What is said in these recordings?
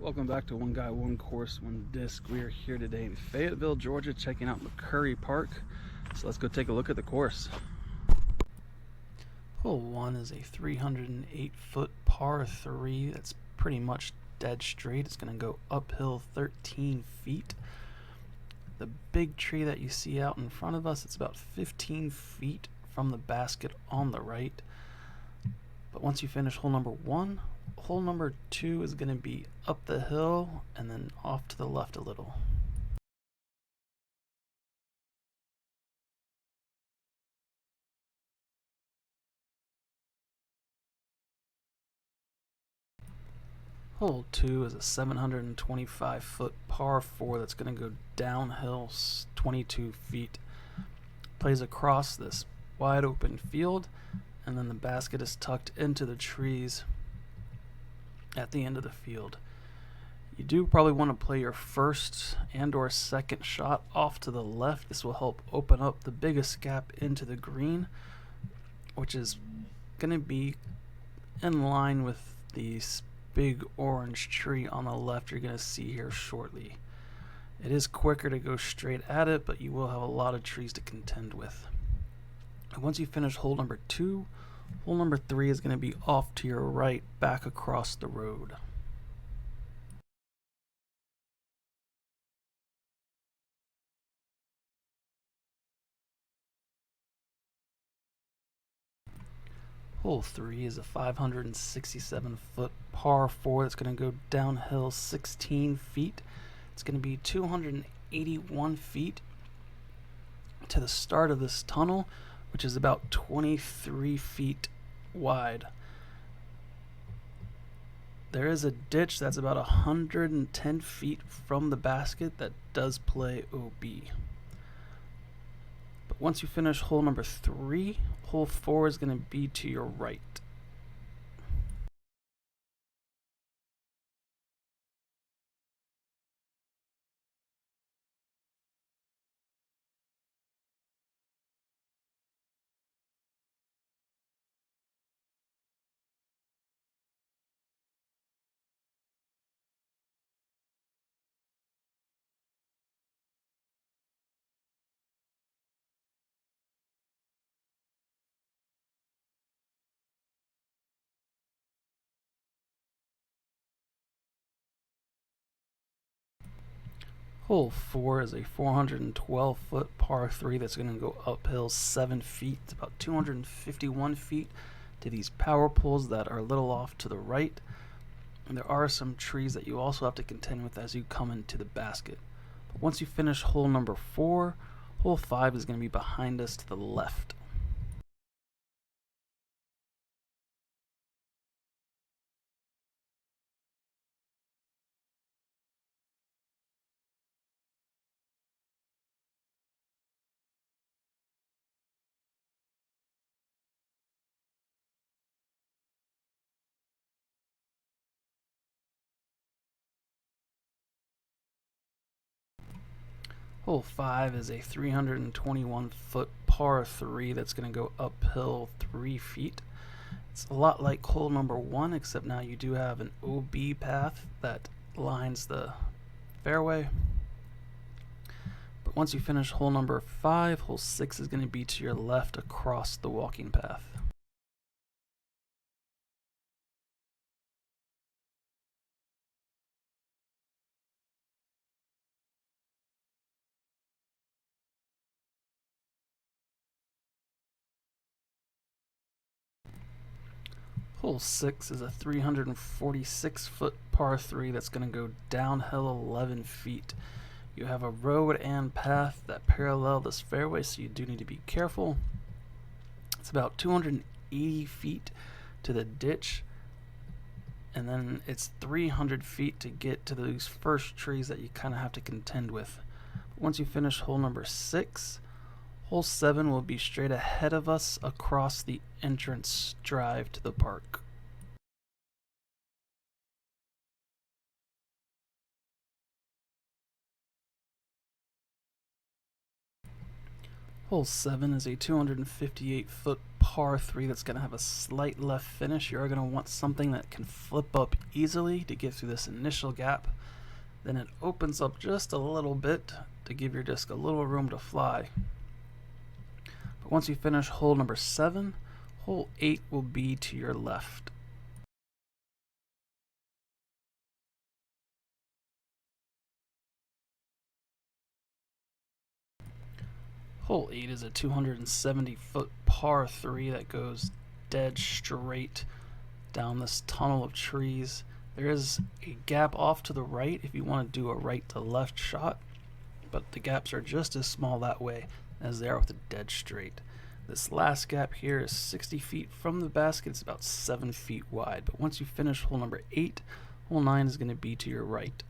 Welcome back to One Guy, One Course, One Disc. We are here today in Fayetteville, Georgia, checking out McCurry Park. So let's go take a look at the course. Hole 1 is a 308-foot par 3 that's pretty much dead straight. It's going to go uphill 13 feet. The big tree that you see out in front of us, it's about 15 feet from the basket on the right. But once you finish hole number 1, hole number 2 is going to be up the hill and then off to the left a little. Hole 2 is a 725-foot par 4 that's going to go downhill 22 feet. Plays across this wide open field, and then the basket is tucked into the trees at the end of the field. You do probably want to play your first and or second shot off to the left. This will help open up the biggest gap into the green, which is going to be in line with these big orange tree on the left you're going to see here shortly. It is quicker to go straight at it, but you will have a lot of trees to contend with. And once you finish hole number 2, hole number 3 is going to be off to your right, back across the road. Hole 3 is a 567-foot par 4 that's going to go downhill 16 feet. It's going to be 281 feet to the start of this tunnel, which is about 23 feet wide. There is a ditch that's about 110 feet from the basket that does play OB. But once you finish hole number 3, hole 4 is going to be to your right. Hole 4 is a 412-foot par 3 that's going to go uphill 7 feet. It's about 251 feet to these power poles that are a little off to the right. And there are some trees that you also have to contend with as you come into the basket. But once you finish hole number 4, hole 5 is going to be behind us to the left. Hole 5 is a 321-foot par 3 that's going to go uphill 3 feet. It's a lot like hole number 1, except now you do have an OB path that lines the fairway. But once you finish hole number 5, hole 6 is going to be to your left across the walking path. Hole 6 is a 346-foot par 3 that's going to go downhill 11 feet. You have a road and path that parallel this fairway, so you do need to be careful. It's about 280 feet to the ditch, and then it's 300 feet to get to those first trees that you kind of have to contend with. Once you finish hole number 6, hole 7 will be straight ahead of us across the entrance drive to the park. Hole 7 is a 258-foot par 3 that's going to have a slight left finish. You're going to want something that can flip up easily to get through this initial gap. Then it opens up just a little bit to give your disc a little room to fly. But once you finish hole number 7, hole 8 will be to your left. Hole 8 is a 270-foot par 3 that goes dead straight down this tunnel of trees. There is a gap off to the right if you want to do a right to left shot, but the gaps are just as small that way as they are with a dead straight. This last gap here is 60 feet from the basket. It's about 7 feet wide, but once you finish hole number 8, hole 9 is going to be to your right.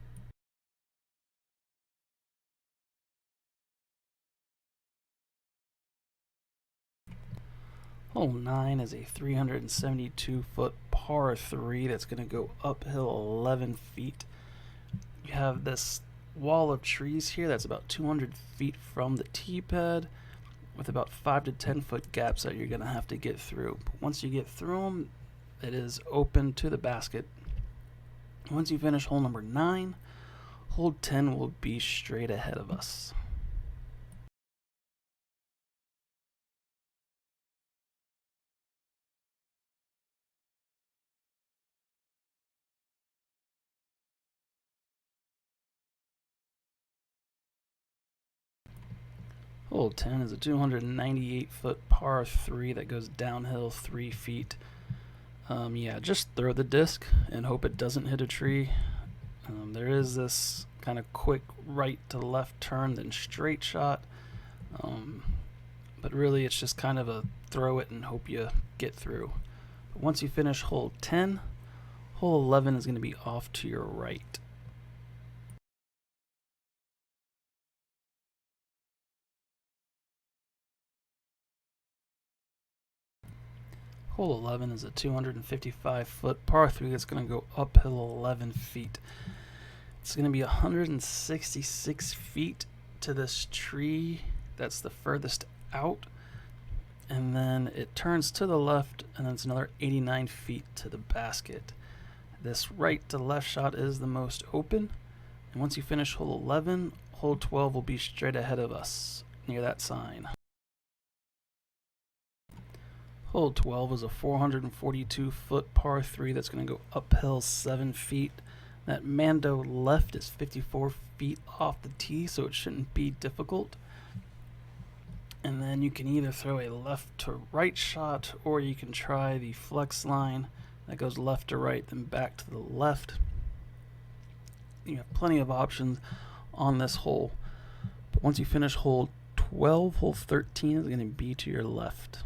Hole 9 is a 372-foot par 3 that's going to go uphill 11 feet. You have this wall of trees here that's about 200 feet from the tee pad with about 5 to 10 foot gaps that you're going to have to get through. But once you get through them, it is open to the basket. Once you finish hole number 9, hole 10 will be straight ahead of us. Hole 10 is a 298-foot par 3 that goes downhill 3 feet. Yeah, just throw the disc and hope it doesn't hit a tree. There is this kind of quick right to left turn, then straight shot. But really it's just kind of a throw it and hope you get through. But once you finish hole 10, hole 11 is going to be off to your right. Hole 11 is a 255-foot par 3 that's going to go uphill 11 feet. It's going to be 166 feet to this tree that's the furthest out, and then it turns to the left, and then it's another 89 feet to the basket. This right to left shot is the most open, and once you finish hole 11, hole 12 will be straight ahead of us near that sign. Hole 12 is a 442-foot par 3 that's going to go uphill 7 feet. That Mando left is 54 feet off the tee, so it shouldn't be difficult. And then you can either throw a left to right shot, or you can try the flex line that goes left to right, then back to the left. You have plenty of options on this hole. But once you finish hole 12, hole 13 is going to be to your left.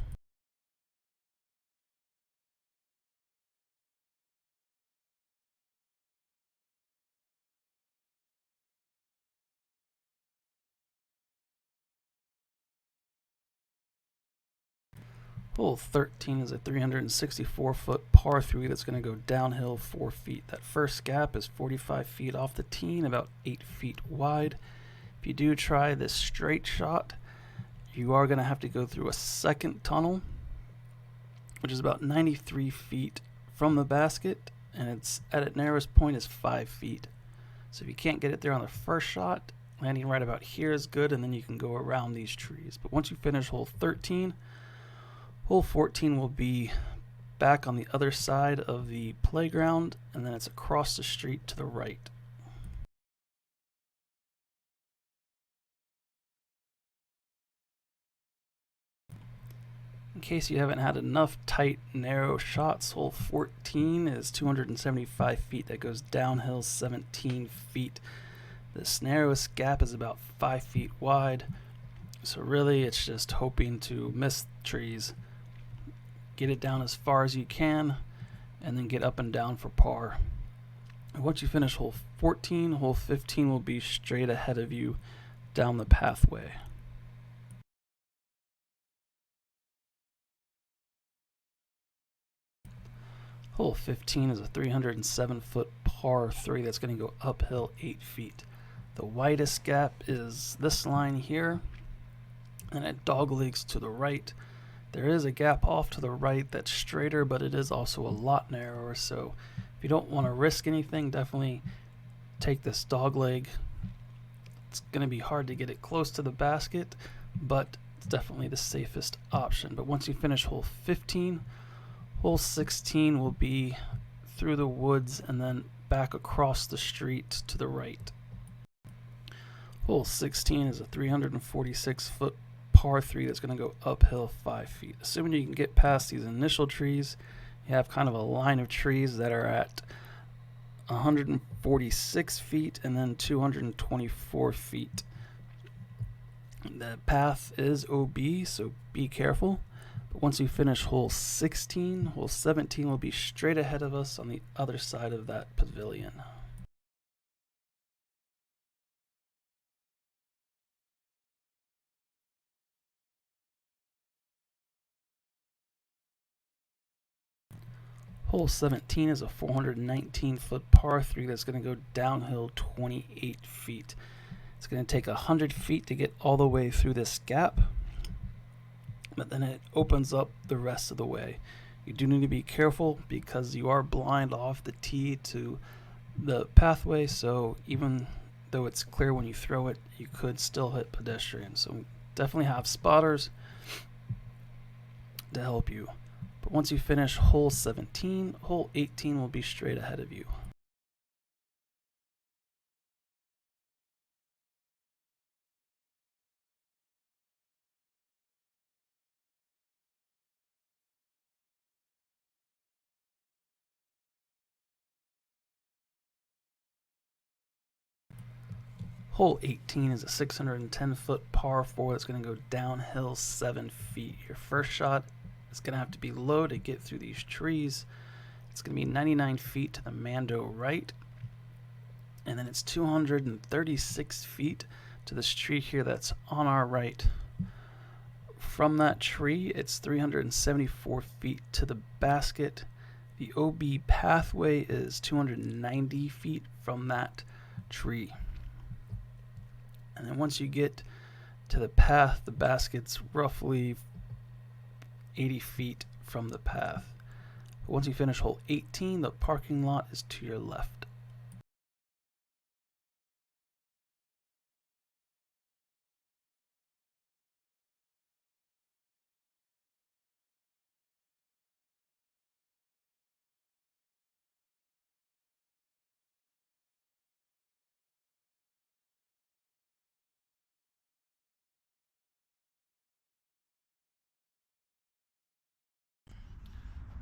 Hole 13 is a 364-foot par 3 that's going to go downhill 4 feet. That first gap is 45 feet off the tee and about 8 feet wide. If you do try this straight shot, you are going to have to go through a second tunnel, which is about 93 feet from the basket, and it's at its narrowest point is 5 feet. So if you can't get it there on the first shot, landing right about here is good, and then you can go around these trees. But once you finish hole 13, hole 14 will be back on the other side of the playground, and then it's across the street to the right. In case you haven't had enough tight, narrow shots, hole 14 is 275 feet that goes downhill 17 feet. This narrowest gap is about 5 feet wide, so really it's just hoping to miss trees. Get it down as far as you can, and then get up and down for par. And once you finish hole 14, hole 15 will be straight ahead of you down the pathway. Hole 15 is a 307-foot par 3 that's going to go uphill 8 feet. The widest gap is this line here, and it doglegs to the right. There is a gap off to the right that's straighter, but it is also a lot narrower, so if you don't want to risk anything, definitely take this dog leg. It's going to be hard to get it close to the basket, but it's definitely the safest option. But once you finish hole 15, hole 16 will be through the woods and then back across the street to the right. Hole 16 is a 346-foot par 3 that's going to go uphill 5 feet. Assuming you can get past these initial trees, you have kind of a line of trees that are at 146 feet and then 224 feet. The path is OB, so be careful. But once you finish hole 16, hole 17 will be straight ahead of us on the other side of that pavilion. Hole 17 is a 419-foot par 3 that's going to go downhill 28 feet. It's going to take 100 feet to get all the way through this gap, but then it opens up the rest of the way. You do need to be careful because you are blind off the tee to the pathway, so even though it's clear when you throw it, you could still hit pedestrians. So definitely have spotters to help you. But once you finish hole 17, hole 18 will be straight ahead of you. Hole 18 is a 610-foot par 4 that's going to go downhill 7 feet. Your first shot is going to have to be low to get through these trees. It's going to be 99 feet to the Mando right, and then it's 236 feet to this tree here that's on our right. From that tree, it's 374 feet to the basket. The OB pathway is 290 feet from that tree. And then once you get to the path, the basket's roughly 80 feet from the path. But once you finish hole 18, the parking lot is to your left.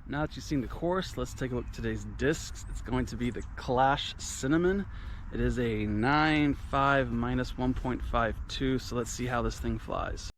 Now that you've seen the course, let's take a look at today's discs. It's going to be the Clash Cinnamon. It is a 9.5 minus 1.52, so let's see how this thing flies.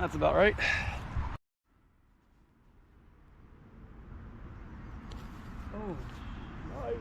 That's about right. Oh, nice.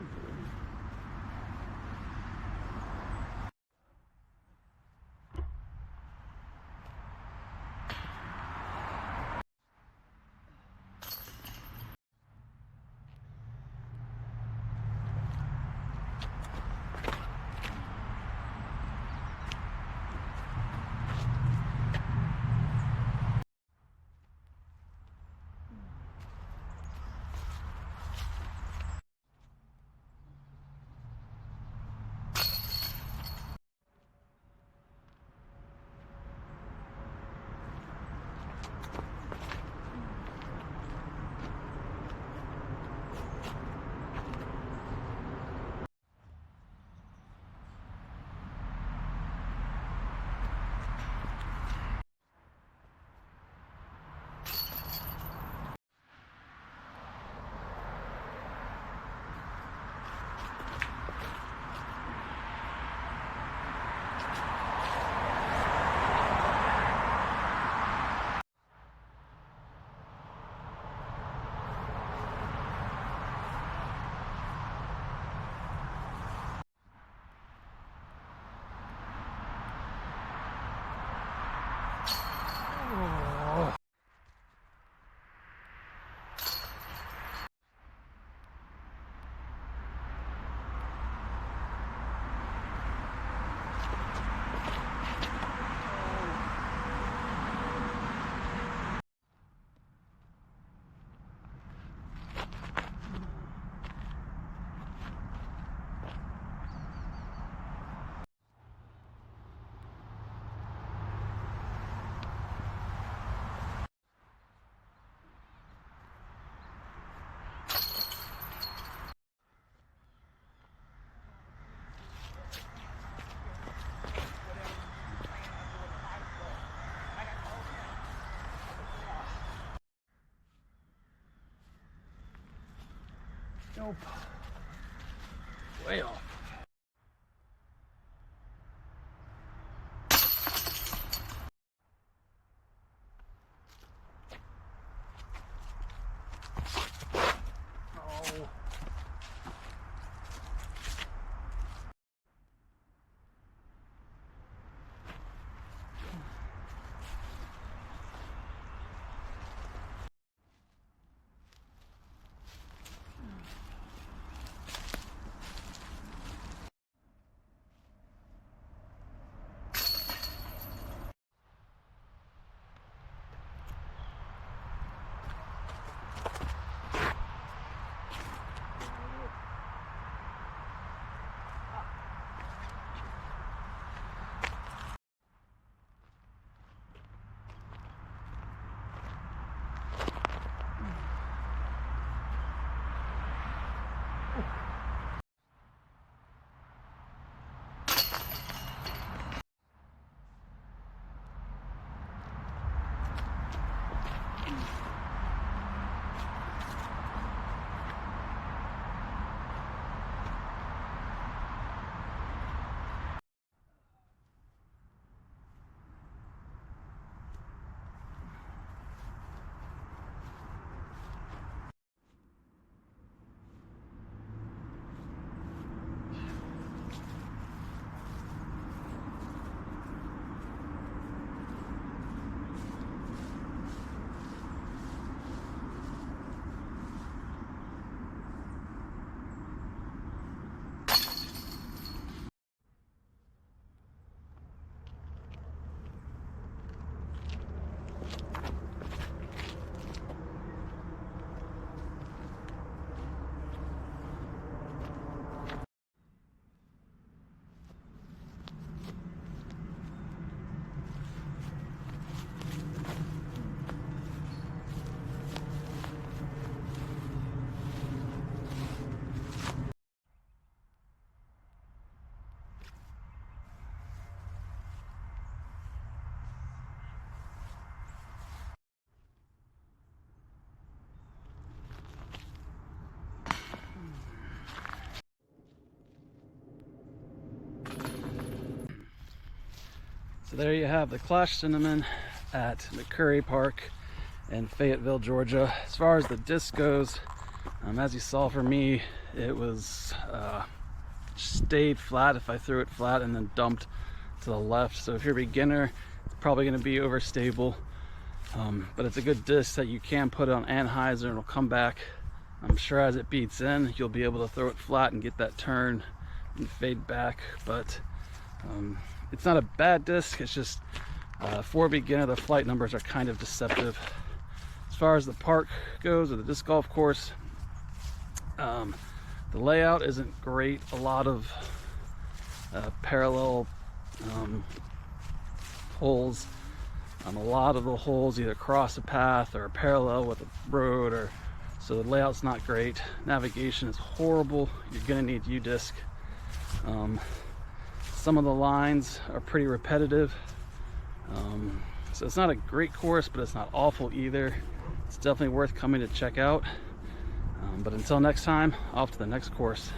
Nope. Way off. Oh. So there you have the Clash Cinnamon at McCurry Park in Fayetteville, Georgia. As far as the disc goes, as you saw for me, it was stayed flat if I threw it flat and then dumped to the left. So if you're a beginner, it's probably going to be overstable, but it's a good disc that you can put on anhyzer and it'll come back. I'm sure as it beats in, you'll be able to throw it flat and get that turn and fade back. But it's not a bad disc, it's just for a beginner, the flight numbers are kind of deceptive. As far as the park goes, or the disc golf course, the layout isn't great. A lot of parallel holes. A lot of the holes either cross a path or are parallel with a road, or so the layout's not great. Navigation is horrible. You're gonna need U-disc. Some of the lines are pretty repetitive. So it's not a great course, but it's not awful either. It's definitely worth coming to check out. But until next time, off to the next course.